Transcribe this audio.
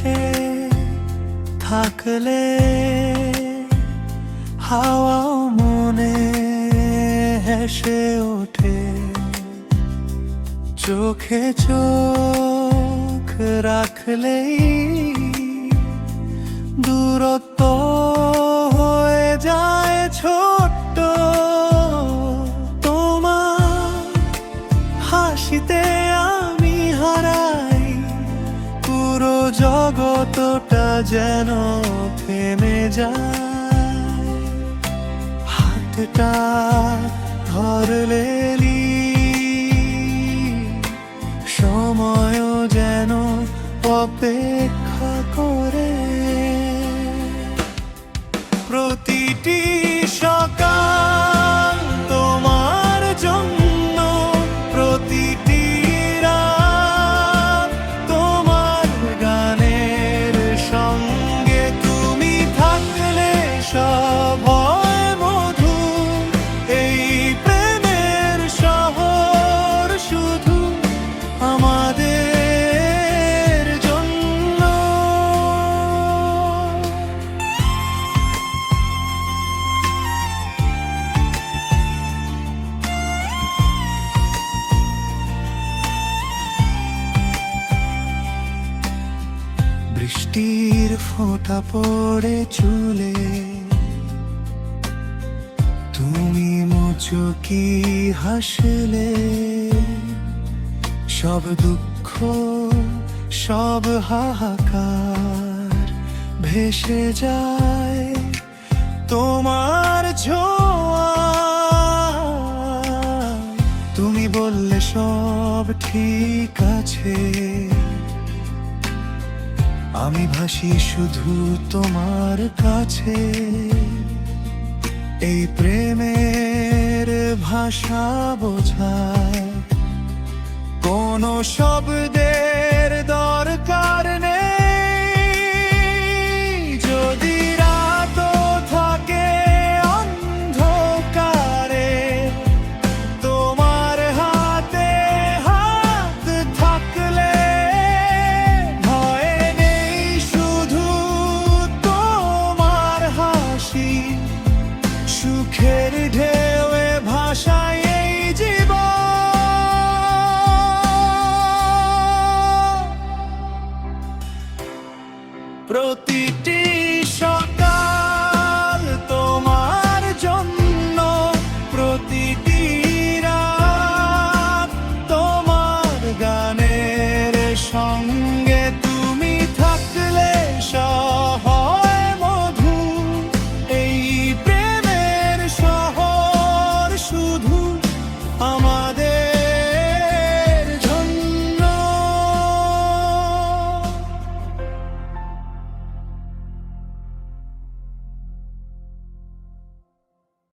ভেসে থাকলে হাওয়াও মনে হেসে ওঠে। চোখে চোখ রাখলেই দূরত্ব হয়ে যায় ছোট্ট। তোমার হাসিতে আমি হারাই পুরো জগতটা যেন থেমে যায়। হাতটা ধরলে সময়ও যেন অপেক্ষা করে। প্রতিটি সকাল তোমার জন্য, প্রতিটি রাত তোমার গানের সঙ্গে। তুমি থাকলে সব হয় মধুর, এই প্রেমের শহর শুধু আমাদের জন্য। বৃষ্টির ফোঁটা পড়ে চুলে, তুমি মুচকি হাসলে। সব দুঃখ সব হাহাকার ভেসে যায় তোমার ছোঁয়ায়। তুমি বললে সব ঠিক আছে, আমি ভাসি শুধু তোমার কাছে। এই প্রেমের ভাষা বোঝায় কোনো শব্দের দরকার নেই। যদি রাতও থাকে অন্ধকারে, তোমার হাতে হাত থাকলে ভয় নেই। শুধু তোমার হাসি সুখের ঢেউয়ে ভাষায় এই জীবন। প্রতিটি সকাল তোমার জন্য, প্রতিটি রাত তোমার গানের সঙ্গে।